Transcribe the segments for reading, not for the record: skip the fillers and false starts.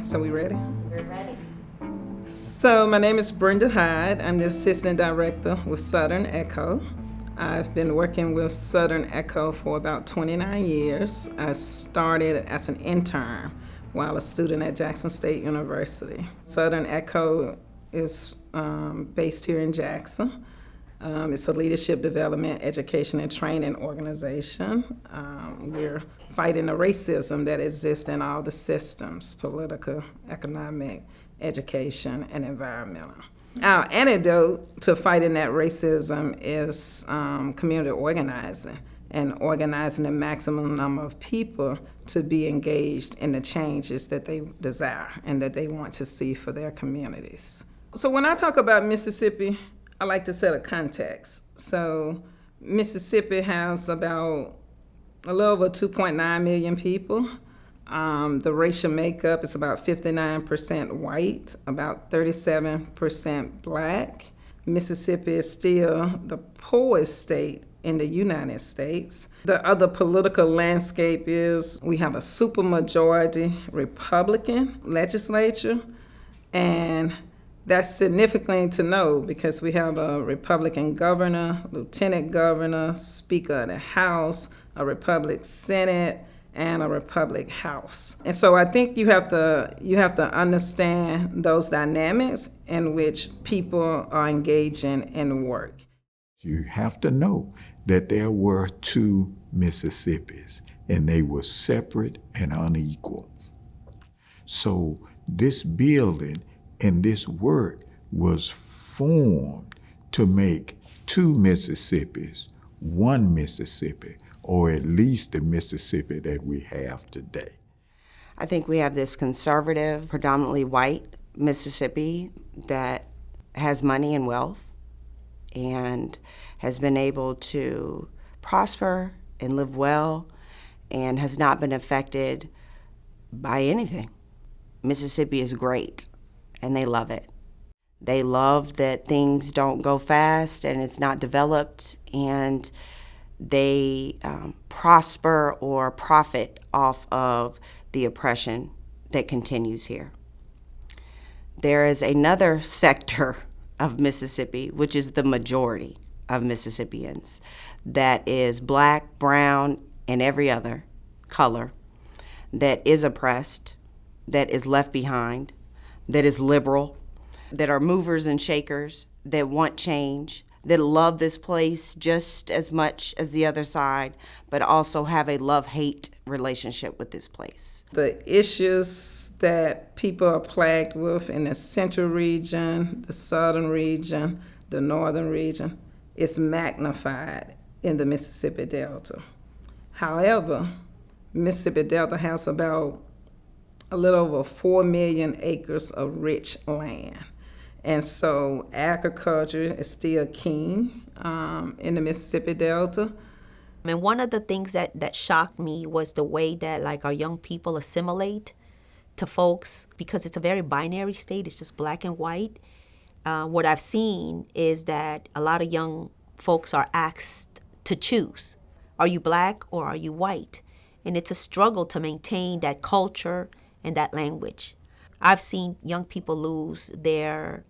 Okay, so we ready? We're ready. So my name is Brenda Hyde. I'm the Assistant Director with Southern Echo. I've been working with Southern Echo for about 29 years. I started as an intern while a student at Jackson State University. Southern Echo is based here in Jackson. It's a leadership development, education, and training organization. We're fighting the racism that exists in all the systems, political, economic, education, and environmental. Our antidote to fighting that racism is community organizing and organizing the maximum number of people to be engaged in the changes that they desire and that they want to see for their communities. So when I talk about Mississippi, I like to set a context. So Mississippi has about a little over 2.9 million people. The racial makeup is about 59% white, about 37% black. Mississippi is still the poorest state in the United States. The other political landscape is we have a supermajority Republican legislature, and that's significant to know because we have a Republican governor, lieutenant governor, speaker of the House, a Republican Senate, and a Republican House. And so I think you have to understand those dynamics in which people are engaging in work. You have to know that there were two Mississippis, and they were separate and unequal. So this building and this work was formed to make two Mississippis, one Mississippi, or at least the Mississippi that we have today. I think we have this conservative, predominantly white Mississippi that has money and wealth and has been able to prosper and live well and has not been affected by anything. Mississippi is great, and they love it. They love that things don't go fast and it's not developed, and they prosper or profit off of the oppression that continues here. There is another sector of Mississippi, which is the majority of Mississippians, that is black, brown, and every other color, that is oppressed, that is left behind, that is liberal, that are movers and shakers, that want change, that love this place just as much as the other side, but also have a love-hate relationship with this place. The issues that people are plagued with in the central region, the southern region, the northern region, is magnified in the Mississippi Delta. However, Mississippi Delta has about a little over 4 million acres of rich land. And so agriculture is still king in the Mississippi Delta. And one of the things that shocked me was the way that like our young people assimilate to folks, because it's a very binary state. It's just black and white. What I've seen is that a lot of young folks are asked to choose. Are you black or are you white? And it's a struggle to maintain that culture and that language. I've seen young people lose their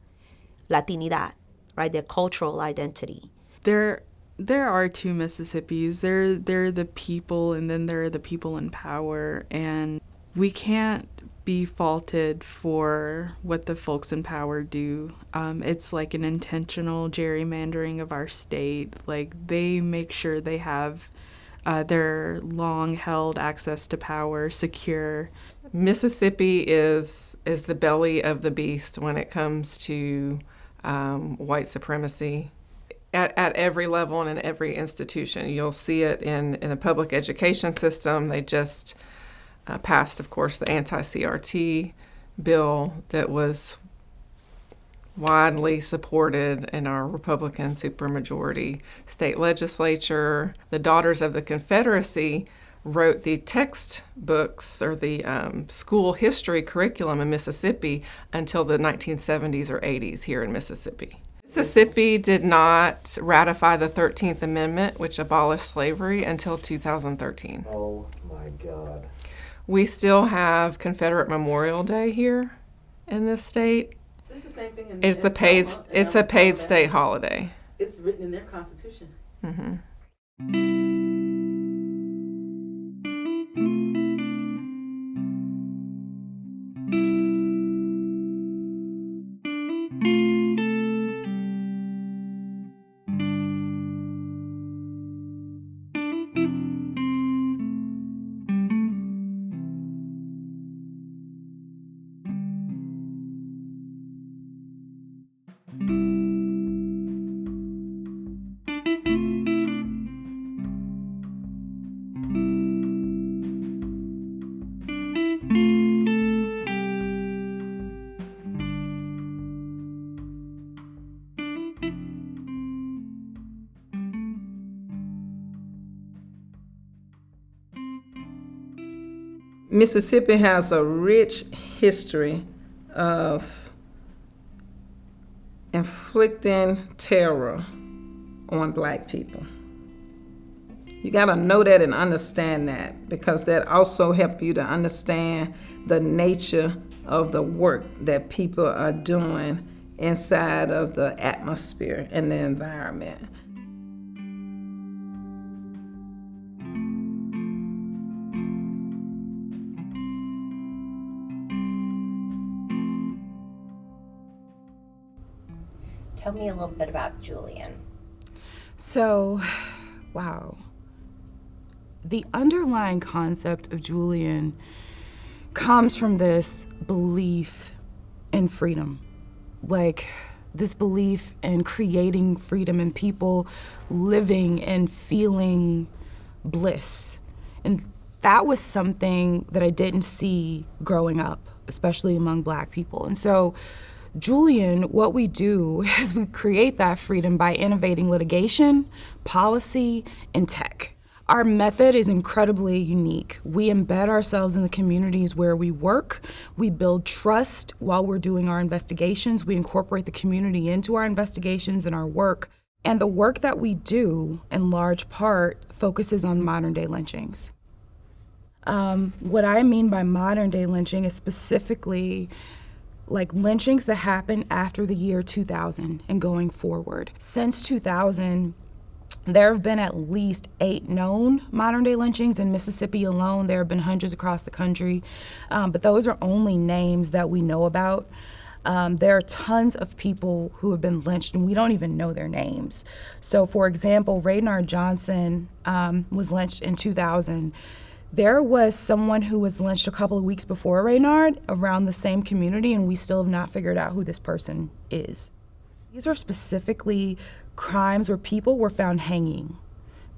Latinidad, right? Their cultural identity. There are two Mississippis. They're the people, and then there are the people in power. And we can't be faulted for what the folks in power do. It's like an intentional gerrymandering of our state. Like, they make sure they have their long-held access to power secure. Mississippi is the belly of the beast when it comes to white supremacy at every level and in every institution. You'll see it in the public education system. They just passed, of course, the anti-CRT bill that was widely supported in our Republican supermajority state legislature. The Daughters of the Confederacy wrote the textbooks or the school history curriculum in Mississippi until the 1970s or 80s here in Mississippi. Mississippi did not ratify the 13th Amendment, which abolished slavery, until 2013. Oh my God. We still have Confederate Memorial Day here in this state. It's the same thing in It's the paid. It's a paid state holiday. It's written in their constitution. Mississippi has a rich history of inflicting terror on Black people. You gotta know that and understand that, because that also helps you to understand the nature of the work that people are doing inside of the atmosphere and the environment. Tell me a little bit about Julian. So, wow. The underlying concept of Julian comes from this belief in freedom. Like, this belief in creating freedom and people living and feeling bliss. And that was something that I didn't see growing up, especially among Black people. And so, Julian, what we do is we create that freedom by innovating litigation, policy, and tech. Our method is incredibly unique. We embed ourselves in the communities where we work. We build trust while we're doing our investigations. We incorporate the community into our investigations and our work. And the work that we do, in large part, focuses on modern-day lynchings. What I mean by modern-day lynching is specifically like lynchings that happen after the year 2000 and going forward. Since 2000, there have been at least 8 known modern-day lynchings. In Mississippi alone, there have been hundreds across the country, but those are only names that we know about. There are tons of people who have been lynched, and we don't even know their names. So, for example, Raynard Johnson was lynched in 2000. There was someone who was lynched a couple of weeks before Raynard around the same community, and we still have not figured out who this person is. These are specifically crimes where people were found hanging,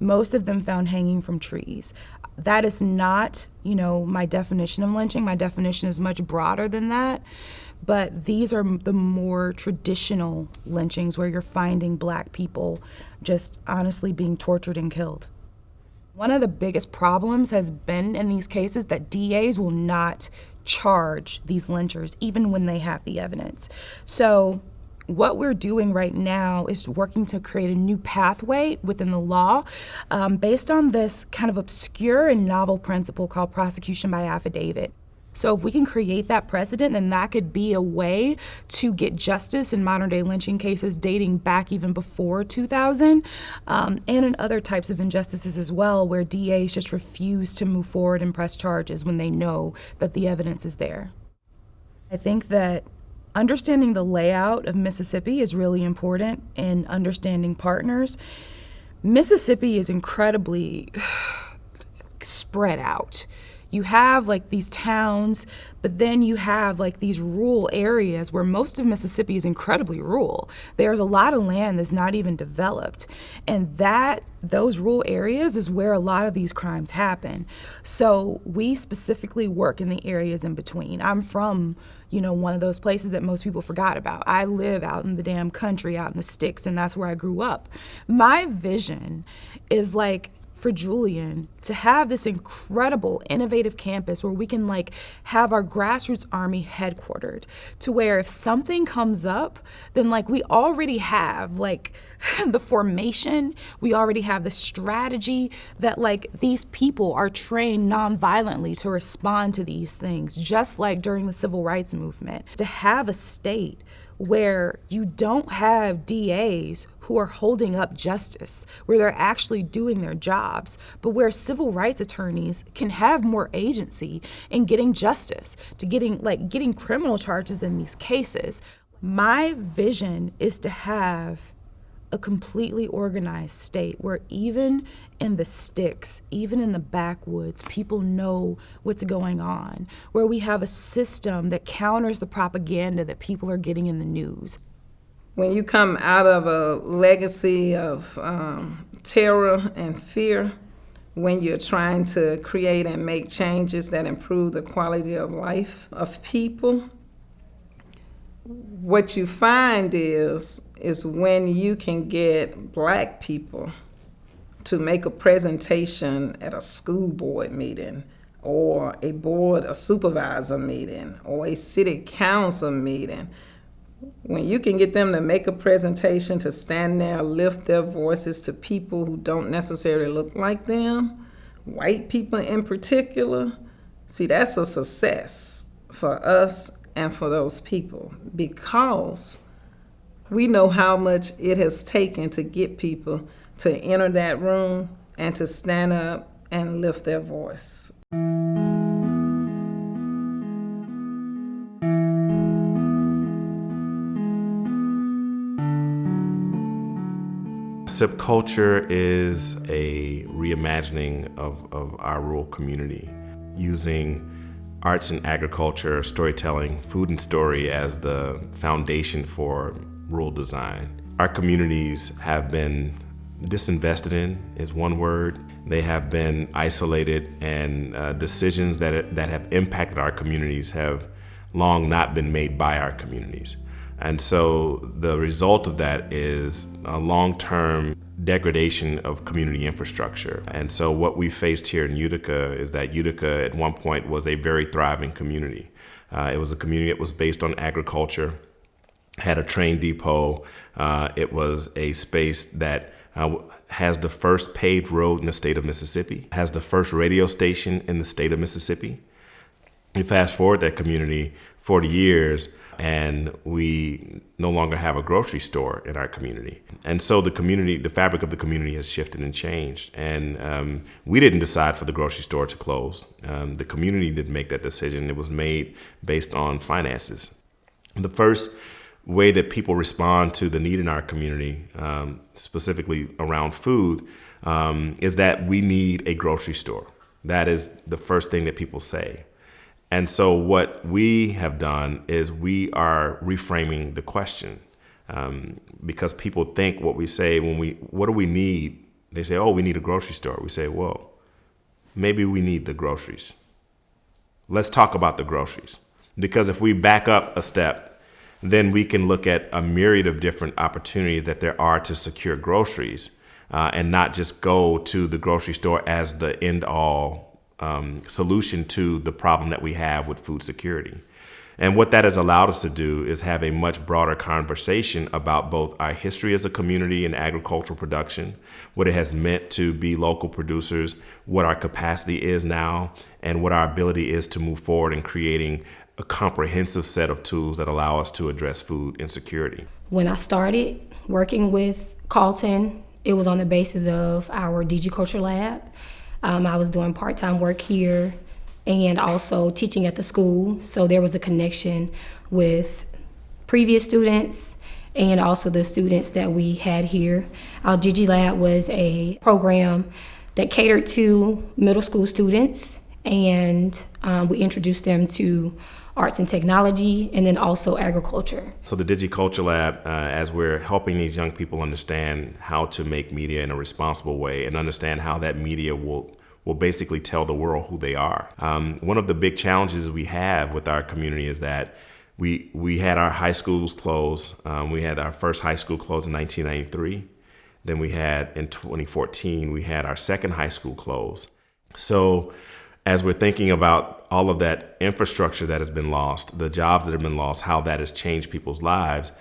most of them found hanging from trees. That is not, my definition of lynching. My definition is much broader than that. But these are the more traditional lynchings where you're finding Black people just honestly being tortured and killed. One of the biggest problems has been in these cases that DAs will not charge these lynchers even when they have the evidence. So what we're doing right now is working to create a new pathway within the law based on this kind of obscure and novel principle called prosecution by affidavit. So if we can create that precedent, then that could be a way to get justice in modern-day lynching cases dating back even before 2000, and in other types of injustices as well, where DAs just refuse to move forward and press charges when they know that the evidence is there. I think that understanding the layout of Mississippi is really important in understanding partners. Mississippi is incredibly spread out. You have like these towns, but then you have like these rural areas where most of Mississippi is incredibly rural. There's a lot of land that's not even developed. And those rural areas is where a lot of these crimes happen. So we specifically work in the areas in between. I'm from, one of those places that most people forgot about. I live out in the damn country, out in the sticks, and that's where I grew up. My vision is like for Julian to have this incredible, innovative campus where we can have our grassroots army headquartered, to where if something comes up, then we already have the formation, we already have the strategy that these people are trained non-violently to respond to these things, just like during the civil rights movement. To have a state where you don't have DAs who are holding up justice, where they're actually doing their jobs, but where civil rights attorneys can have more agency in getting justice, to getting criminal charges in these cases. My vision is to have a completely organized state where even in the sticks, even in the backwoods, people know what's going on, where we have a system that counters the propaganda that people are getting in the news. When you come out of a legacy of terror and fear, when you're trying to create and make changes that improve the quality of life of people, what you find is when you can get Black people to make a presentation at a school board meeting or a board of supervisor meeting or a city council meeting, when you can get them to make a presentation, to stand there, lift their voices to people who don't necessarily look like them, white people in particular, see, that's a success for us and for those people, because we know how much it has taken to get people to enter that room and to stand up and lift their voice. Sipp Culture is a reimagining of our rural community, using arts and agriculture, storytelling, food and story as the foundation for rural design. Our communities have been disinvested in, is one word. They have been isolated, and decisions that have impacted our communities have long not been made by our communities. And so the result of that is a long-term degradation of community infrastructure. And so what we faced here in Utica is that Utica at one point was a very thriving community. It was a community that was based on agriculture, had a train depot. It was a space that has the first paved road in the state of Mississippi, has the first radio station in the state of Mississippi. You fast forward that community 40 years, and we no longer have a grocery store in our community. And so the community, the fabric of the community has shifted and changed. And we didn't decide for the grocery store to close. The community didn't make that decision. It was made based on finances. The first way that people respond to the need in our community, specifically around food, is that we need a grocery store. That is the first thing that people say. And so what we have done is we are reframing the question, because people think what we say what do we need? They say, oh, we need a grocery store. We say, well, maybe we need the groceries. Let's talk about the groceries. Because if we back up a step, then we can look at a myriad of different opportunities that there are to secure groceries, and not just go to the grocery store as the end-all solution to the problem that we have with food security. And what that has allowed us to do is have a much broader conversation about both our history as a community in agricultural production, what it has meant to be local producers, what our capacity is now, and what our ability is to move forward in creating a comprehensive set of tools that allow us to address food insecurity. When I started working with Carlton, it was on the basis of our DG Culture Lab. I was doing part-time work here and also teaching at the school. So there was a connection with previous students and also the students that we had here. Our DG Lab was a program that catered to middle school students, and we introduced them to arts and technology, and then also agriculture. So the Digi Culture Lab, as we're helping these young people understand how to make media in a responsible way and understand how that media will basically tell the world who they are. One of the big challenges we have with our community is that we had our high schools close. We had our first high school closed in 1993. Then we had, in 2014, we had our second high school close. So as we're thinking about all of that infrastructure that has been lost, the jobs that have been lost, how that has changed people's lives,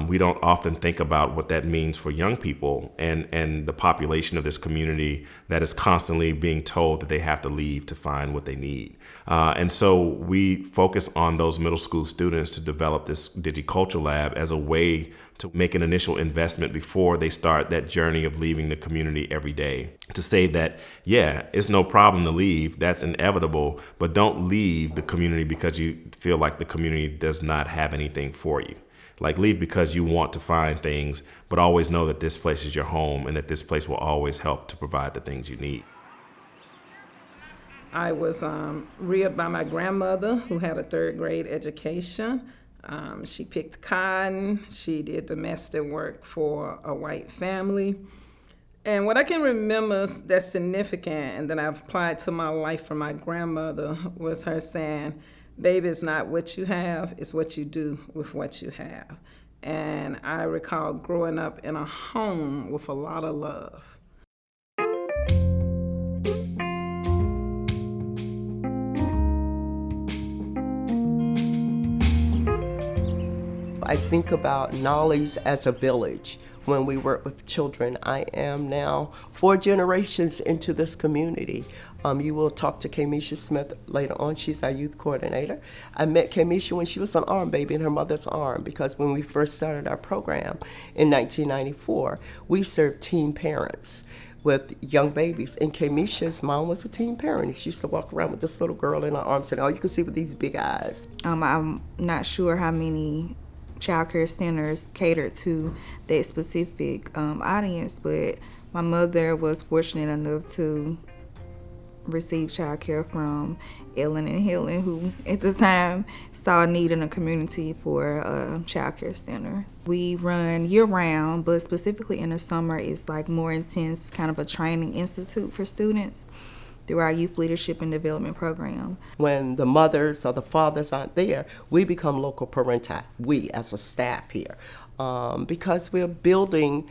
we don't often think about what that means for young people and the population of this community that is constantly being told that they have to leave to find what they need. And so we focus on those middle school students to develop this Digiculture Lab as a way to make an initial investment before they start that journey of leaving the community every day. To say that, yeah, it's no problem to leave, that's inevitable, but don't leave the community because you feel like the community does not have anything for you. Like, leave because you want to find things, but always know that this place is your home and that this place will always help to provide the things you need. I was reared by my grandmother, who had a 3rd grade education. She picked cotton. She did domestic work for a white family. And what I can remember that's significant and that I've applied to my life from my grandmother was her saying, "Baby, it's not what you have, it's what you do with what you have." And I recall growing up in a home with a lot of love. I think about Nollies as a village when we work with children. I am now 4 generations into this community. You will talk to Kamisha Smith later on. She's our youth coordinator. I met Kamisha when she was an arm baby in her mother's arm, because when we first started our program in 1994, we served teen parents with young babies. And Kamisha's mom was a teen parent. She used to walk around with this little girl in her arms, and all you can see with these big eyes. I'm not sure how many child care centers catered to that specific audience, but my mother was fortunate enough to receive child care from Ellen and Helen, who at the time saw a need in a community for a child care center. We run year round, but specifically in the summer it's like more intense, kind of a training institute for students through our youth leadership and development program. When the mothers or the fathers aren't there, we become local parenti, we as a staff here, because we're building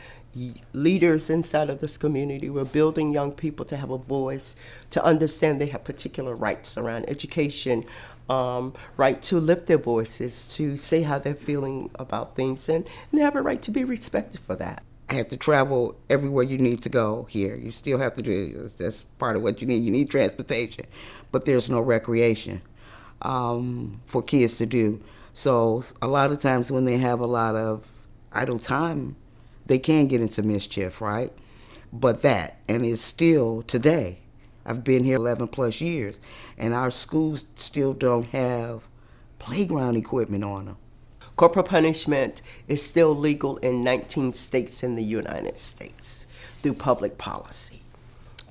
leaders inside of this community. We're building young people to have a voice, to understand they have particular rights around education, right to lift their voices, to say how they're feeling about things, and they have a right to be respected for that. I had to travel everywhere you need to go here. You still have to do it. That's part of what you need. You need transportation, but there's no recreation for kids to do. So a lot of times when they have a lot of idle time, they can get into mischief, right? But that, and it's still today. I've been here 11 plus years, and our schools still don't have playground equipment on them. Corporal punishment is still legal in 19 states in the United States through public policy,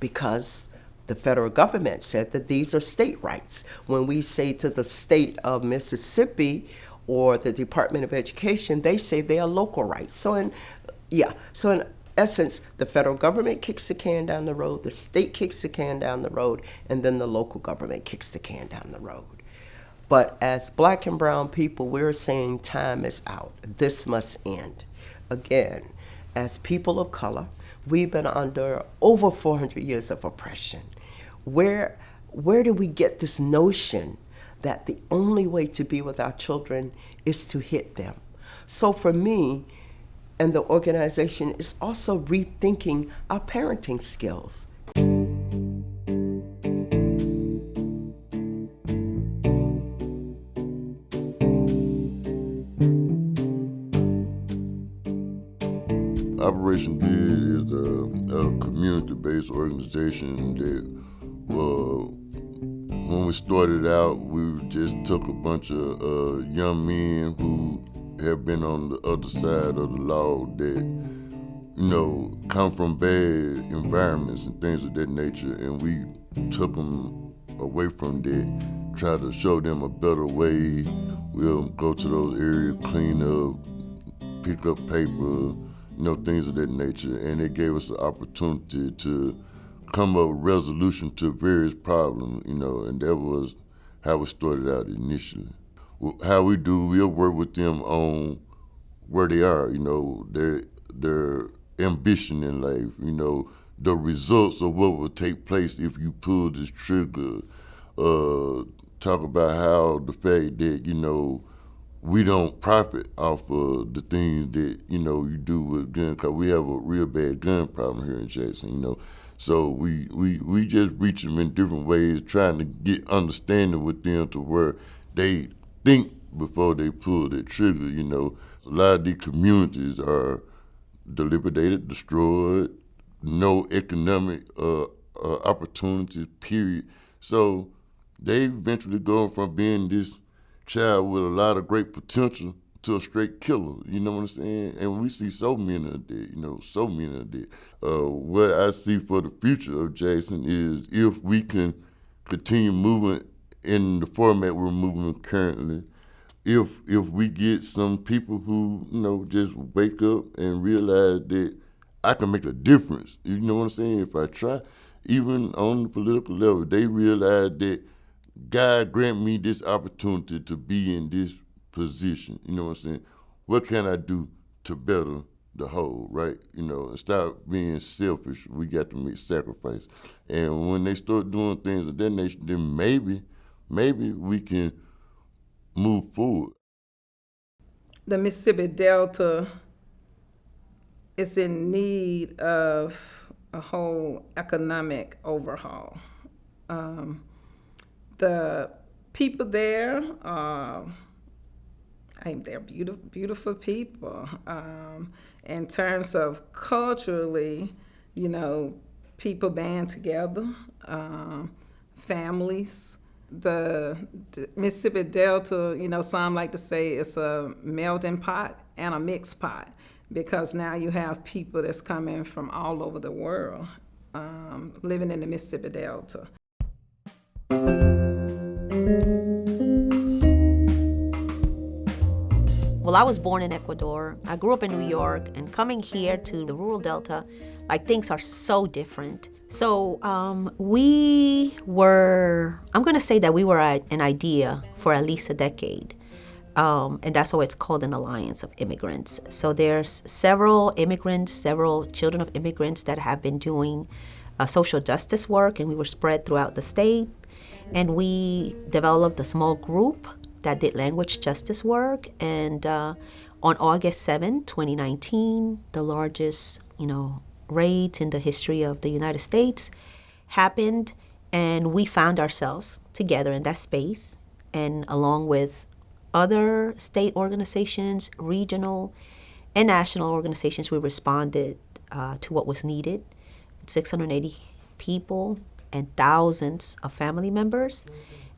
because the federal government said that these are state rights. When we say to the state of Mississippi or the Department of Education, they say they are local rights. So in essence, the federal government kicks the can down the road, the state kicks the can down the road, and then the local government kicks the can down the road. But as Black and brown people, we're saying time is out. This must end. Again, as people of color, we've been under over 400 years of oppression. Where do we get this notion that the only way to be with our children is to hit them? So for me, and the organization is also rethinking our parenting skills. Operation BID is a community-based organization that, when we started out, we just took a bunch of young men who have been on the other side of the law that, come from bad environments and things of that nature, and we took them away from that, try to show them a better way. We'll go to those areas, clean up, pick up paper, things of that nature, and it gave us the opportunity to come up with resolution to various problems, and that was how we started out initially. How we'll work with them on where they are, they're ambition in life, the results of what will take place if you pull this trigger. Talk about how the fact that, we don't profit off of the things that, you do with guns, because we have a real bad gun problem here in Jackson, So we just reach them in different ways, trying to get understanding with them to where they think before they pull the trigger, A lot of these communities are dilapidated, destroyed, no economic opportunities, period. So they eventually go from being this child with a lot of great potential to a straight killer, you know what I'm saying? And we see so many of that, so many of that. What I see for the future of Jackson is if we can continue moving in the format we're moving currently, if we get some people who, just wake up and realize that I can make a difference, you know what I'm saying? If I try, even on the political level, they realize that God grant me this opportunity to be in this position, you know what I'm saying? What can I do to better the whole, right? And stop being selfish. We got to make sacrifice. And when they start doing things of that nature, then maybe we can move forward. The Mississippi Delta is in need of a whole economic overhaul. The people there they're beautiful people. In terms of culturally, people band together, families. The Mississippi Delta, some like to say it's a melting pot and a mixed pot, because now you have people that's coming from all over the world living in the Mississippi Delta. Well, I was born in Ecuador. I grew up in New York, and coming here to the rural Delta, things are so different. So I'm going to say that we were an idea for at least a decade. And that's why it's called an Alliance of Immigrants. So there's several immigrants, several children of immigrants that have been doing social justice work, and we were spread throughout the state. And we developed a small group that did language justice work. And on August 7, 2019, the largest, raids in the history of the United States happened, and we found ourselves together in that space, and along with other state organizations, regional and national organizations, we responded to what was needed. 680 people and thousands of family members.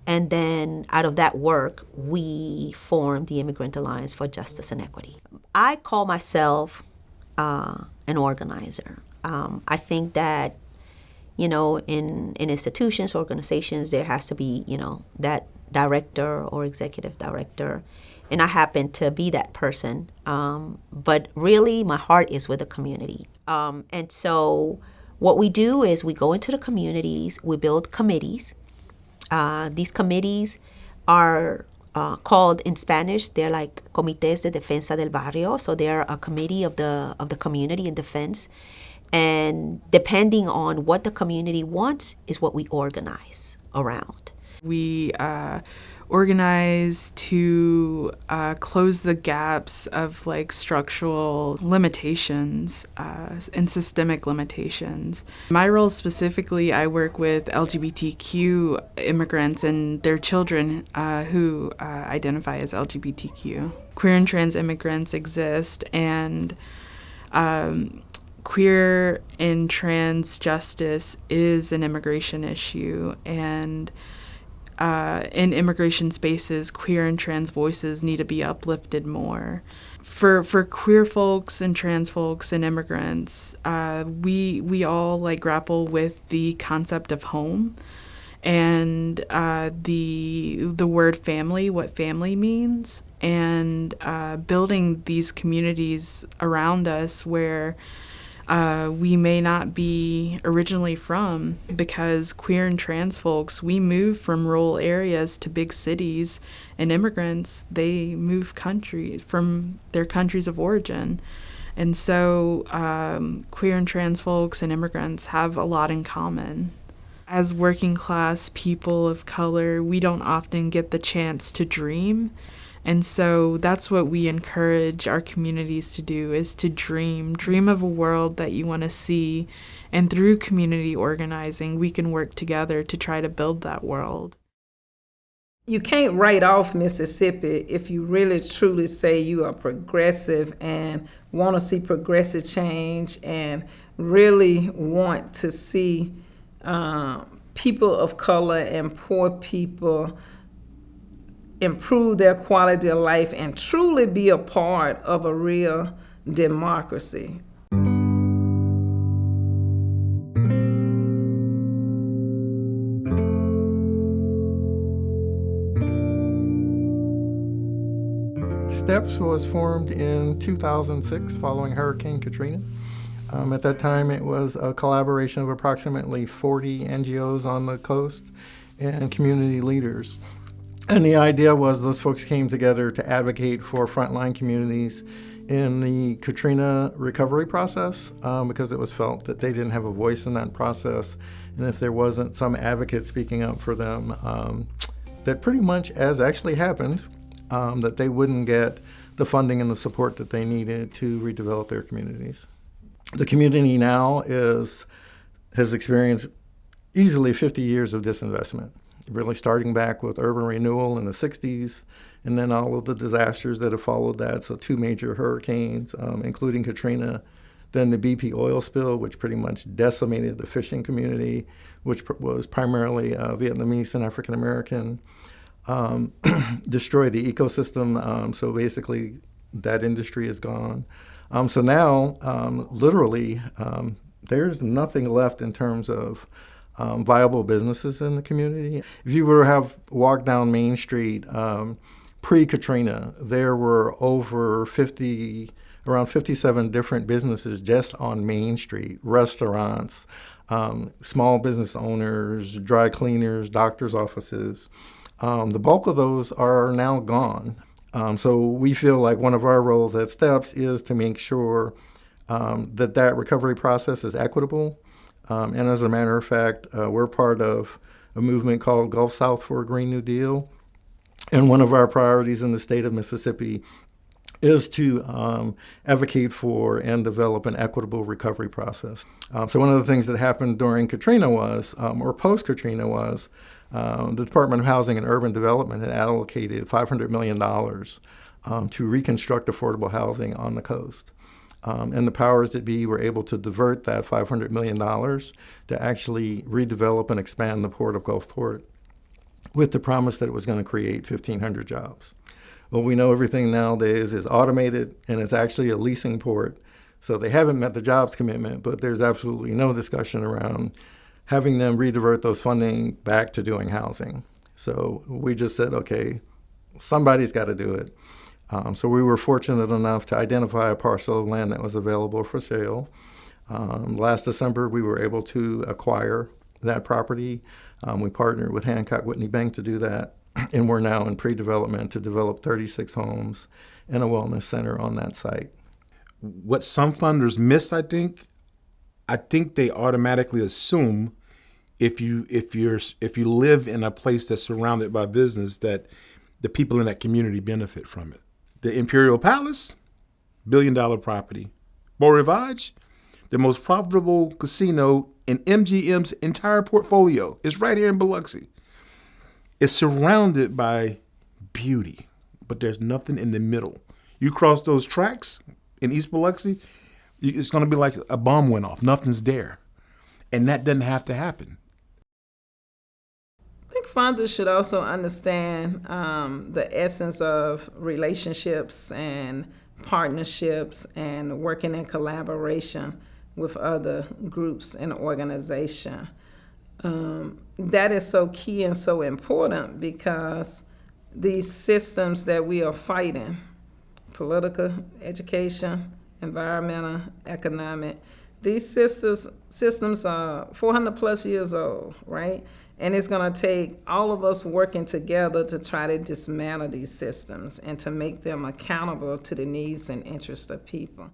And then out of that work, we formed the Immigrant Alliance for Justice and Equity. I call myself an organizer. I think that, in institutions, organizations, there has to be, that director or executive director. And I happen to be that person. But really, my heart is with the community. And so what we do is we go into the communities, we build committees. These committees are called in Spanish, they're like Comités de Defensa del Barrio. So they're a committee of the community in defense. And depending on what the community wants is what we organize around. We organize to close the gaps of structural limitations and systemic limitations. My role specifically, I work with LGBTQ immigrants and their children who identify as LGBTQ. Queer and trans immigrants exist, and queer and trans justice is an immigration issue, and in immigration spaces, queer and trans voices need to be uplifted more. For queer folks and trans folks and immigrants, we all grapple with the concept of home and the word family, what family means, and building these communities around us where we may not be originally from, because queer and trans folks, we move from rural areas to big cities, and immigrants, they move from their countries of origin. And so queer and trans folks and immigrants have a lot in common. As working class people of color, we don't often get the chance to dream. And so that's what we encourage our communities to do, is to dream of a world that you want to see. And through community organizing, we can work together to try to build that world. You can't write off Mississippi if you really truly say you are progressive and want to see progressive change and really want to see people of color and poor people improve their quality of life and truly be a part of a real democracy. STEPS was formed in 2006 following Hurricane Katrina. At that time, it was a collaboration of approximately 40 NGOs on the coast and community leaders. And the idea was those folks came together to advocate for frontline communities in the Katrina recovery process because it was felt that they didn't have a voice in that process. And if there wasn't some advocate speaking up for them, that pretty much, as actually happened, that they wouldn't get the funding and the support that they needed to redevelop their communities. The community now has experienced easily 50 years of disinvestment, really starting back with urban renewal in the 60s, and then all of the disasters that have followed that, so 2 major hurricanes, including Katrina, then the BP oil spill, which pretty much decimated the fishing community, which was primarily Vietnamese and African American, destroyed the ecosystem, so basically that industry is gone. So now, literally, there's nothing left in terms of viable businesses in the community. If you were to have walked down Main Street pre-Katrina, there were around 57 different businesses just on Main Street, restaurants, small business owners, dry cleaners, doctors' offices. The bulk of those are now gone. So we feel like one of our roles at STEPS is to make sure that recovery process is equitable. And as a matter of fact, we're part of a movement called Gulf South for a Green New Deal. And one of our priorities in the state of Mississippi is to advocate for and develop an equitable recovery process. So one of the things that happened during Katrina was, or post-Katrina was, the Department of Housing and Urban Development had allocated $500 million to reconstruct affordable housing on the coast. And the powers that be were able to divert that $500 million to actually redevelop and expand the port of Gulfport with the promise that it was going to create 1,500 jobs. Well, we know everything nowadays is automated, and it's actually a leasing port. So they haven't met the jobs commitment, but there's absolutely no discussion around having them redivert those funding back to doing housing. So we just said, okay, somebody's got to do it. So we were fortunate enough to identify a parcel of land that was available for sale. Last December, we were able to acquire that property. We partnered with Hancock Whitney Bank to do that, and we're now in pre-development to develop 36 homes and a wellness center on that site. What some funders miss, I think they automatically assume if you live in a place that's surrounded by business that the people in that community benefit from it. The Imperial Palace, $1 billion property. Beau Rivage, the most profitable casino in MGM's entire portfolio, is right here in Biloxi. It's surrounded by beauty, but there's nothing in the middle. You cross those tracks in East Biloxi, it's going to be like a bomb went off. Nothing's there. And that doesn't have to happen. I think funders should also understand the essence of relationships and partnerships and working in collaboration with other groups and organizations. That is so key and so important because these systems that we are fighting, political, education, environmental, economic, these systems are 400 plus years old, right? And it's going to take all of us working together to try to dismantle these systems and to make them accountable to the needs and interests of people.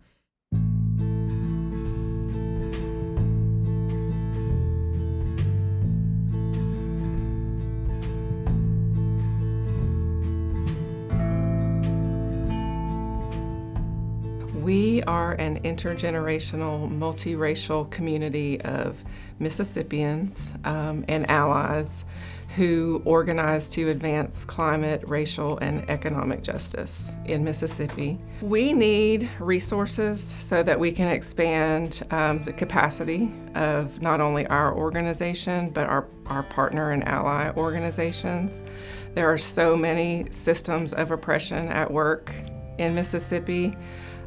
are an intergenerational, multiracial community of Mississippians and allies who organize to advance climate, racial, and economic justice in Mississippi. We need resources so that we can expand the capacity of not only our organization, but our partner and ally organizations. There are so many systems of oppression at work in Mississippi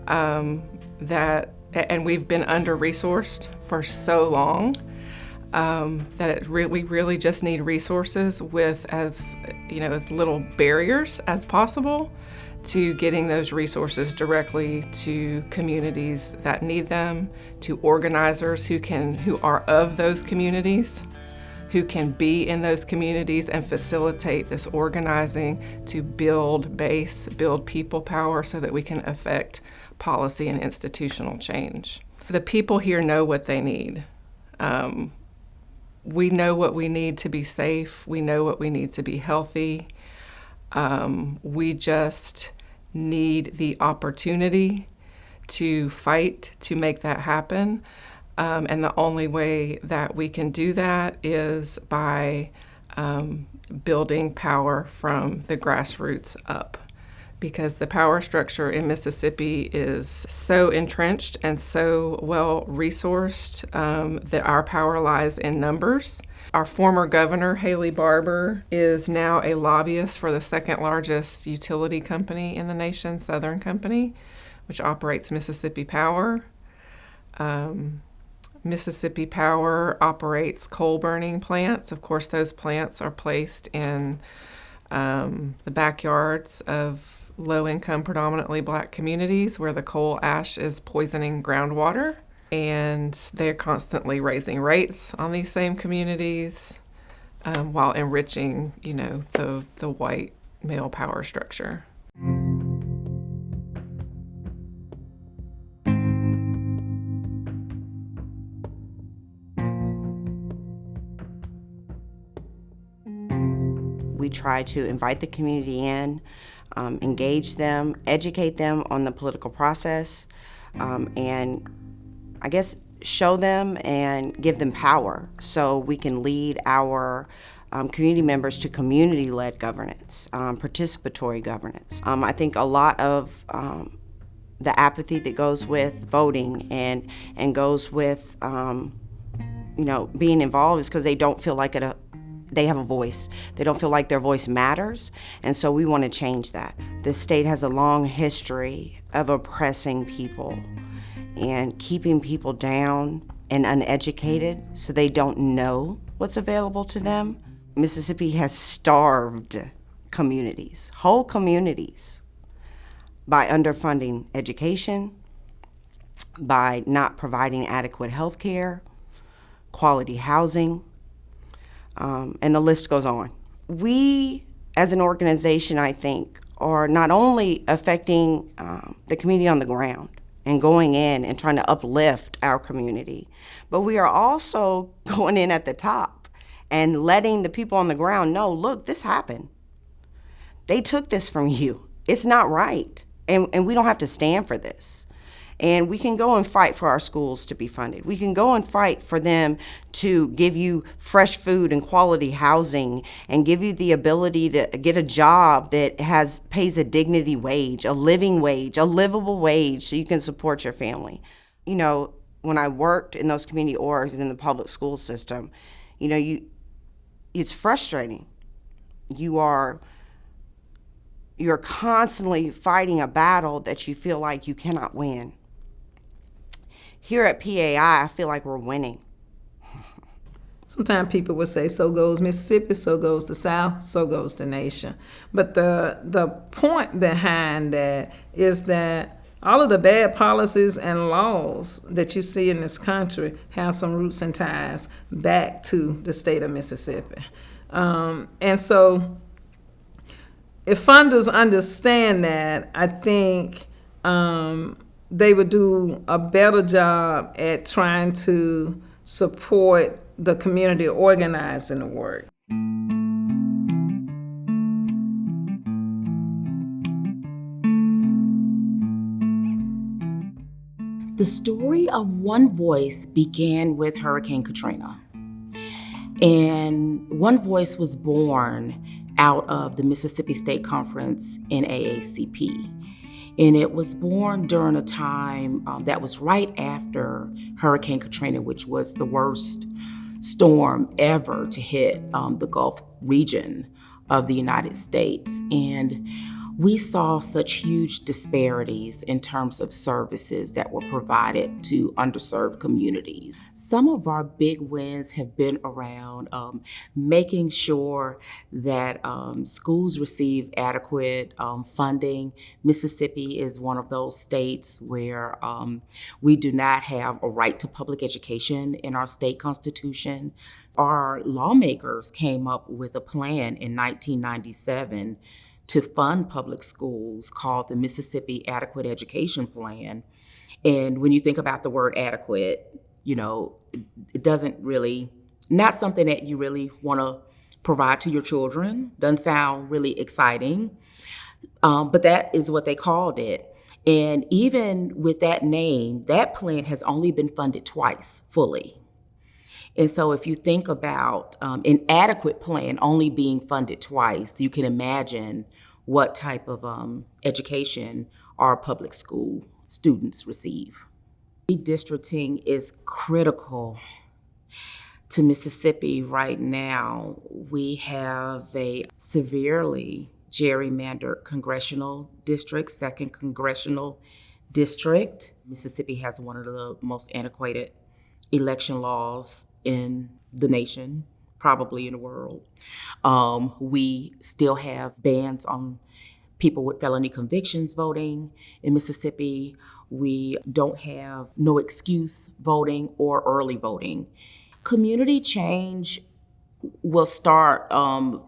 and we've been under-resourced for so long that we really just need resources with as little barriers as possible to getting those resources directly to communities that need them, to organizers who are of those communities, who can be in those communities and facilitate this organizing to build people power so that we can affect policy and institutional change. The people here know what they need. We know what we need to be safe. We know what we need to be healthy. We just need the opportunity to fight to make that happen. And the only way that we can do that is by building power from the grassroots up. Because the power structure in Mississippi is so entrenched and so well resourced that our power lies in numbers. Our former governor, Haley Barbour, is now a lobbyist for the second largest utility company in the nation, Southern Company, which operates Mississippi Power. Mississippi Power operates coal burning plants. Of course, those plants are placed in the backyards of low-income, predominantly Black communities where the coal ash is poisoning groundwater, and they're constantly raising rates on these same communities while enriching, the white male power structure. We try to invite the community in, engage them, educate them on the political process, and I guess show them and give them power so we can lead our community members to community-led governance, participatory governance. I think a lot of the apathy that goes with voting and goes with being involved is because they don't feel like they have a voice. They don't feel like their voice matters, and so we want to change that. This state has a long history of oppressing people and keeping people down and uneducated so they don't know what's available to them. Mississippi has starved communities, whole communities, by underfunding education, by not providing adequate health care, quality housing, and the list goes on. We, as an organization, I think, are not only affecting the community on the ground and going in and trying to uplift our community, but we are also going in at the top and letting the people on the ground know, look, this happened. They took this from you. It's not right. And we don't have to stand for this. And we can go and fight for our schools to be funded. We can go and fight for them to give you fresh food and quality housing and give you the ability to get a job that pays a dignity wage, a living wage, a livable wage so you can support your family. When I worked in those community orgs and in the public school system, it's frustrating. You're constantly fighting a battle that you feel like you cannot win. Here at PAI, I feel like we're winning. Sometimes people would say, so goes Mississippi, so goes the South, so goes the nation. But the point behind that is that all of the bad policies and laws that you see in this country have some roots and ties back to the state of Mississippi. And so if funders understand that, I think they would do a better job at trying to support the community organizing work. The story of OneVoice began with Hurricane Katrina. And OneVoice was born out of the Mississippi State Conference NAACP. And it was born during a time that was right after Hurricane Katrina, which was the worst storm ever to hit the Gulf region of the United States. And we saw such huge disparities in terms of services that were provided to underserved communities. Some of our big wins have been around making sure that schools receive adequate funding. Mississippi is one of those states where we do not have a right to public education in our state constitution. Our lawmakers came up with a plan in 1997 to fund public schools called the Mississippi Adequate Education Plan. And when you think about the word adequate, you know, it doesn't really, not something that you really want to provide to your children. Doesn't sound really exciting, but that is what they called it. And even with that name, that plan has only been funded twice fully. And so if you think about an adequate plan only being funded twice, you can imagine what type of education our public school students receive. Redistricting is critical to Mississippi right now. We have a severely gerrymandered congressional district, 2nd congressional district. Mississippi has one of the most antiquated election laws in the nation, probably in the world. We still have bans on people with felony convictions voting in Mississippi. We don't have no excuse voting or early voting. Community change will start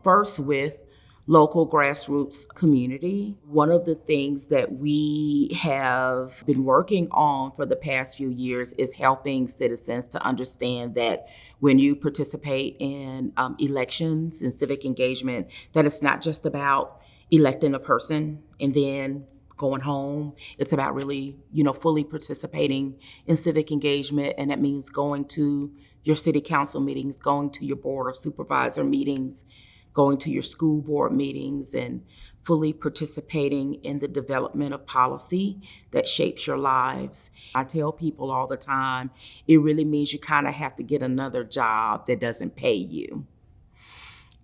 first with local grassroots community. One of the things that we have been working on for the past few years is helping citizens to understand that when you participate in elections and civic engagement, that it's not just about electing a person and then going home. It's about really, fully participating in civic engagement, and that means going to your city council meetings, going to your board of supervisor meetings, going to your school board meetings, and fully participating in the development of policy that shapes your lives. I tell people all the time, it really means you kind of have to get another job that doesn't pay you.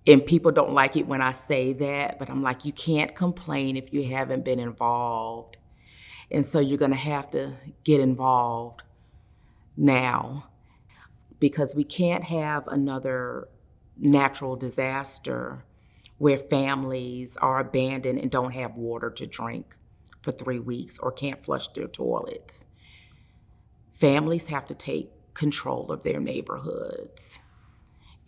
And people don't like it when I say that, but I'm like, you can't complain if you haven't been involved. And so you're gonna have to get involved now, because we can't have another natural disaster where families are abandoned and don't have water to drink for 3 weeks or can't flush their toilets. Families have to take control of their neighborhoods.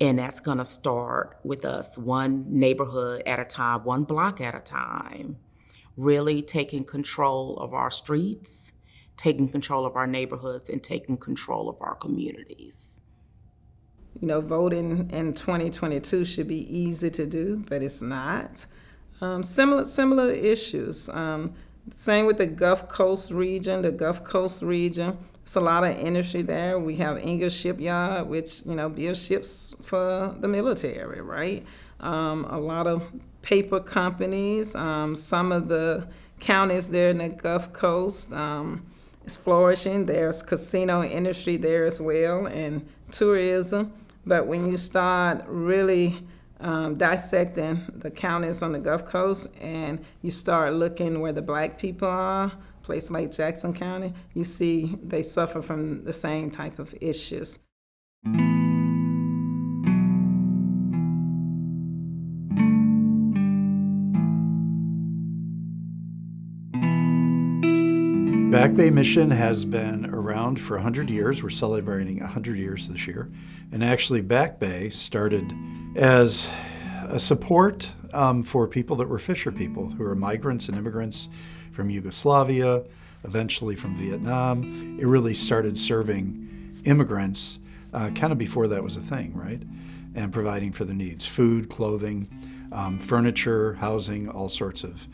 And that's gonna start with us, one neighborhood at a time, one block at a time, really taking control of our streets, taking control of our neighborhoods, and taking control of our communities. Voting in 2022 should be easy to do, but it's not. Similar issues. Same with the Gulf Coast region. It's a lot of industry there. We have Ingalls Shipyard, which, builds ships for the military, right? A lot of paper companies. Some of the counties there in the Gulf Coast is flourishing. There's casino industry there as well, and tourism. But when you start really dissecting the counties on the Gulf Coast and you start looking where the Black people are, place like Jackson County, you see they suffer from the same type of issues. Back Bay Mission has been around for 100 years. We're celebrating 100 years this year. And actually, Back Bay started as a support for people that were fisher people, who were migrants and immigrants from Yugoslavia, eventually from Vietnam. It really started serving immigrants kind of before that was a thing, right? And providing for their needs, food, clothing, furniture, housing, all sorts of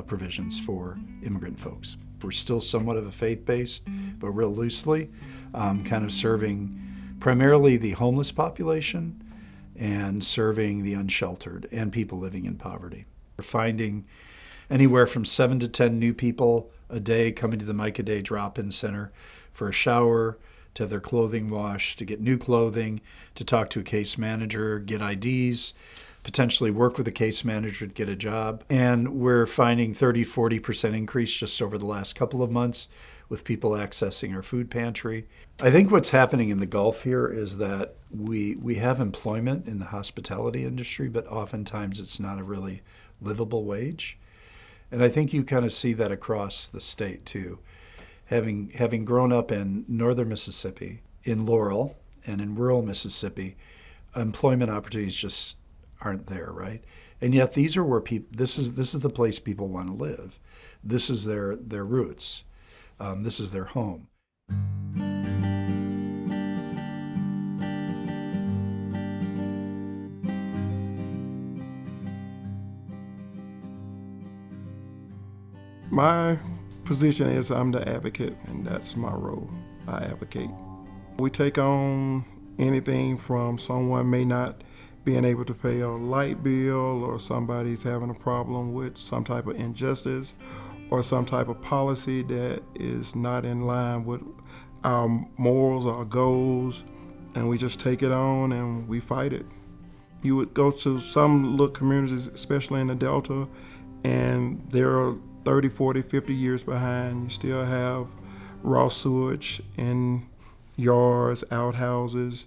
provisions for immigrant folks. We're still somewhat of a faith-based, but real loosely, kind of serving primarily the homeless population and serving the unsheltered and people living in poverty. We're finding anywhere from 7 to 10 new people a day coming to the Micah Day drop-in center for a shower, to have their clothing washed, to get new clothing, to talk to a case manager, get IDs, potentially work with a case manager to get a job. And we're finding 30-40% increase just over the last couple of months with people accessing our food pantry. I think what's happening in the Gulf here is that we have employment in the hospitality industry, but oftentimes it's not a really livable wage. And I think you kind of see that across the state too. Having grown up in northern Mississippi, in Laurel, and in rural Mississippi, employment opportunities just aren't there, right? And yet these are where people. This is the place people want to live. This is their roots. This is their home. My position is I'm the advocate, and that's my role. I advocate. We take on anything from someone may not being able to pay a light bill, or somebody's having a problem with some type of injustice or some type of policy that is not in line with our morals, our goals, and we just take it on and we fight it. You would go to some little communities, especially in the Delta, and they're 30, 40, 50 years behind. You still have raw sewage in yards, outhouses,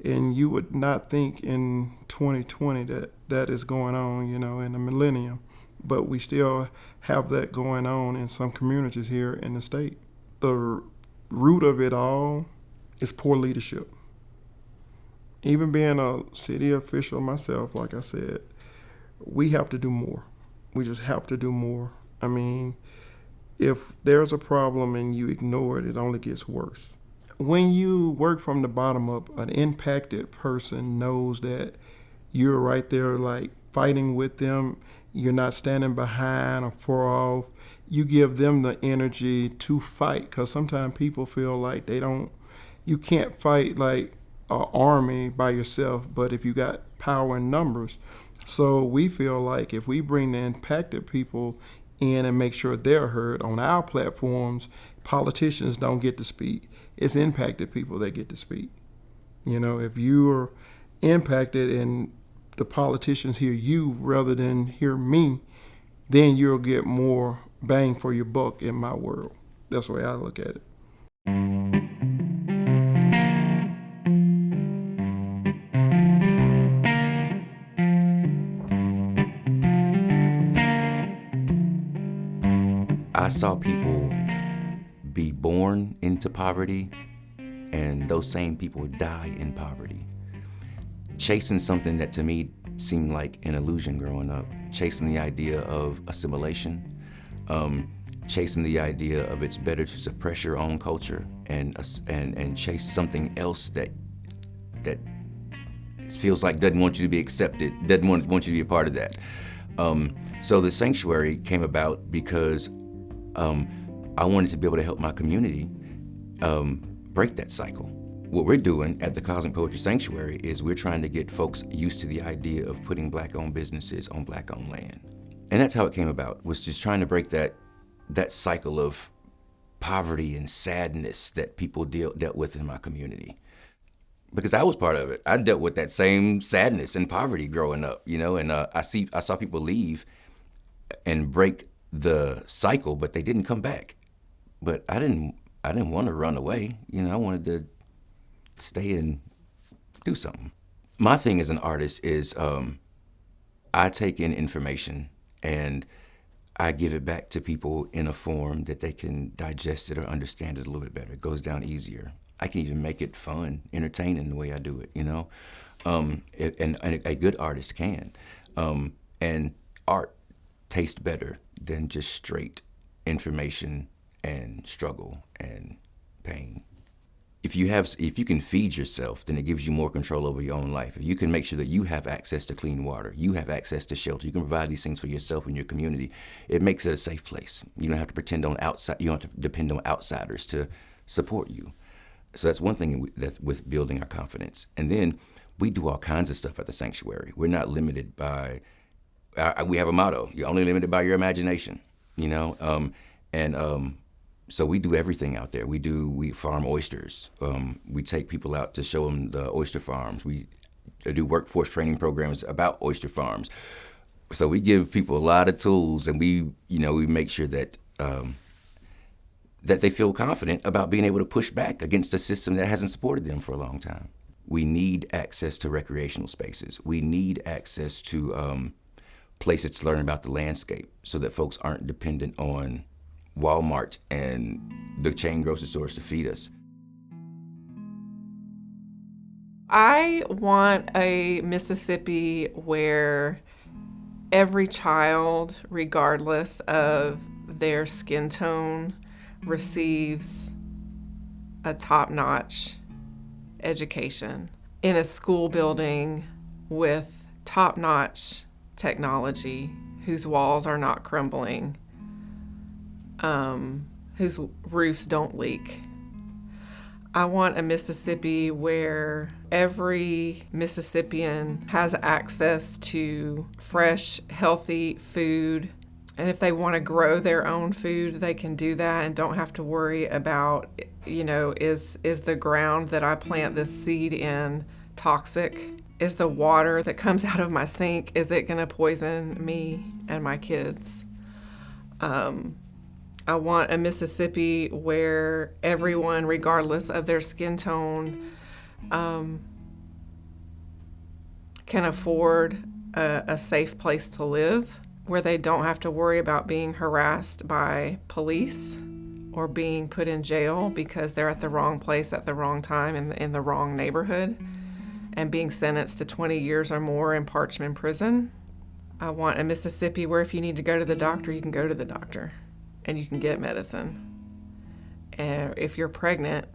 and you would not think in 2020 that is going on, in the millennium. But we still have that going on in some communities here in the state. The root of it all is poor leadership. Even being a city official myself, like I said, we have to do more. We just have to do more. I mean, if there's a problem and you ignore it, it only gets worse. When you work from the bottom up, an impacted person knows that you're right there, like fighting with them. You're not standing behind or far off. You give them the energy to fight, because sometimes people feel like you can't fight like an army by yourself, but if you got power in numbers. So we feel like if we bring the impacted people in and make sure they're heard on our platforms, politicians don't get to speak. It's impacted people that get to speak. If you're impacted and the politicians hear you rather than hear me, then you'll get more bang for your buck in my world. That's the way I look at it. I saw people be born into poverty, and those same people die in poverty. Chasing something that to me seemed like an illusion growing up, chasing the idea of assimilation, chasing the idea of it's better to suppress your own culture and chase something else that feels like doesn't want you to be accepted, doesn't want you to be a part of that. So the sanctuary came about because I wanted to be able to help my community break that cycle. What we're doing at the Cosmic Poetry Sanctuary is we're trying to get folks used to the idea of putting Black-owned businesses on Black-owned land. And that's how it came about, was just trying to break that cycle of poverty and sadness that people dealt with in my community. Because I was part of it. I dealt with that same sadness and poverty growing up, and I saw people leave and break the cycle, but they didn't come back. But I didn't want to run away. I wanted to stay and do something. My thing as an artist is I take in information and I give it back to people in a form that they can digest it or understand it a little bit better. It goes down easier. I can even make it fun, entertaining the way I do it, and a good artist can. And art tastes better than just straight information and struggle and pain. if you can feed yourself, then it gives you more control over your own life. If you can make sure that you have access to clean water, you have access to shelter, you can provide these things for yourself and your community, it makes it a safe place. You don't have to you don't have to depend on outsiders to support you. So that's one thing with building our confidence. And then we do all kinds of stuff at the sanctuary. We're not limited by, we have a motto, you're only limited by your imagination, you know? So we do everything out there. We farm oysters. We take people out to show them the oyster farms. We do workforce training programs about oyster farms. So we give people a lot of tools, and we make sure that that they feel confident about being able to push back against a system that hasn't supported them for a long time. We need access to recreational spaces. We need access to places to learn about the landscape so that folks aren't dependent on Walmart and the chain grocery stores to feed us. I want a Mississippi where every child, regardless of their skin tone, receives a top-notch education in a school building with top-notch technology, whose walls are not crumbling, whose roofs don't leak. I want a Mississippi where every Mississippian has access to fresh, healthy food. And if they want to grow their own food, they can do that and don't have to worry about, is the ground that I plant this seed in toxic? Is the water that comes out of my sink, is it going to poison me and my kids? I want a Mississippi where everyone, regardless of their skin tone, can afford a safe place to live, where they don't have to worry about being harassed by police or being put in jail because they're at the wrong place at the wrong time in the wrong neighborhood and being sentenced to 20 years or more in Parchman Prison. I want a Mississippi where if you need to go to the doctor, you can go to the doctor and you can get medicine. And if you're pregnant,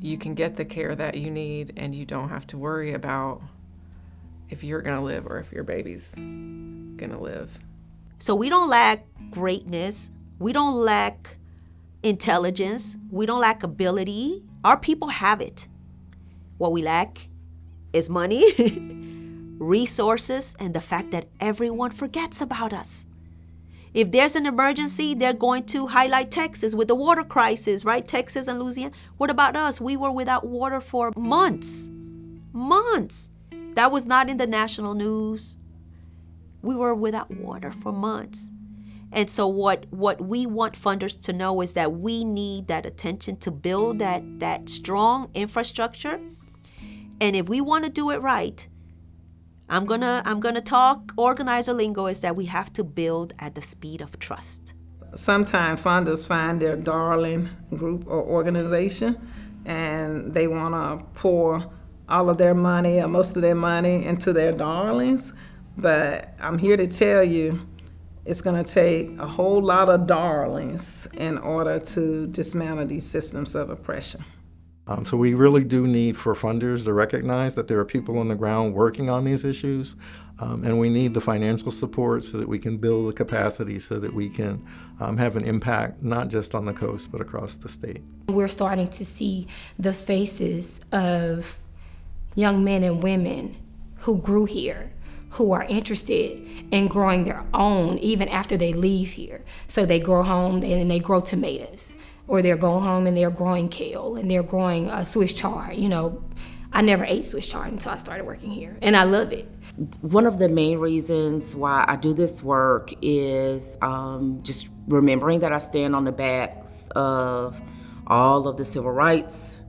you can get the care that you need and you don't have to worry about if you're gonna live or if your baby's gonna live. So we don't lack greatness. We don't lack intelligence. We don't lack ability. Our people have it. What we lack is money, resources, and the fact that everyone forgets about us. If there's an emergency, they're going to highlight Texas with the water crisis, right? Texas and Louisiana. What about us? We were without water for months. Months. That was not in the national news. We were without water for months. And so what we want funders to know is that we need that attention to build that strong infrastructure. And if we want to do it right, I'm gonna talk organizer lingo, is that we have to build at the speed of trust. Sometimes funders find their darling group or organization and they want to pour all of their money or most of their money into their darlings. But I'm here to tell you, it's going to take a whole lot of darlings in order to dismantle these systems of oppression. So we really do need for funders to recognize that there are people on the ground working on these issues, and we need the financial support so that we can build the capacity so that we can have an impact not just on the coast but across the state. We're starting to see the faces of young men and women who grew here, who are interested in growing their own even after they leave here. So they grow home and they grow tomatoes, or they're going home and they're growing kale and they're growing Swiss chard. I never ate Swiss chard until I started working here, and I love it. One of the main reasons why I do this work is just remembering that I stand on the backs of all of the civil rights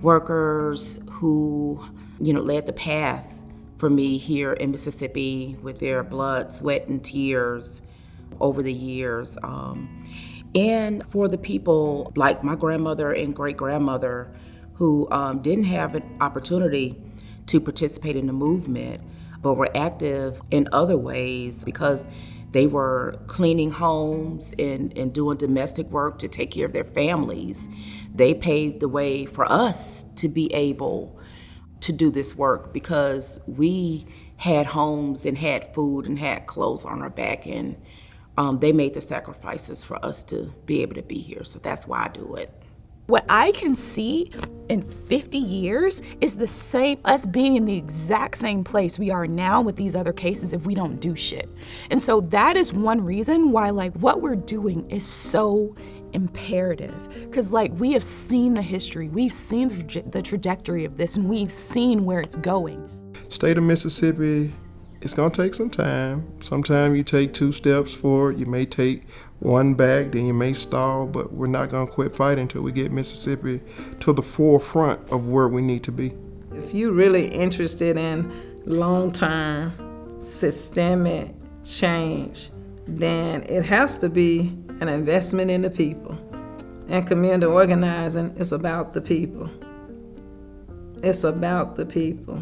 workers who, led the path for me here in Mississippi with their blood, sweat, and tears over the years. And for the people like my grandmother and great-grandmother who didn't have an opportunity to participate in the movement, but were active in other ways because They were cleaning homes and doing domestic work to take care of their families. They paved the way for us to be able to do this work because we had homes and had food and had clothes on our back, and they made the sacrifices for us to be able to be here. So that's why I do it. What I can see in 50 years is the same, us being in the exact same place we are now with these other cases if we don't do shit. And so that is one reason why like what we're doing is so imperative. Because like we have seen the history, we've seen the trajectory of this, and we've seen where it's going. State of Mississippi, it's gonna take some time. Sometimes you take 2 steps forward, you may take 1 back, then you may stall, but we're not gonna quit fighting until we get Mississippi to the forefront of where we need to be. If you're really interested in long-term systemic change, then it has to be an investment in the people. And community organizing is about the people. It's about the people.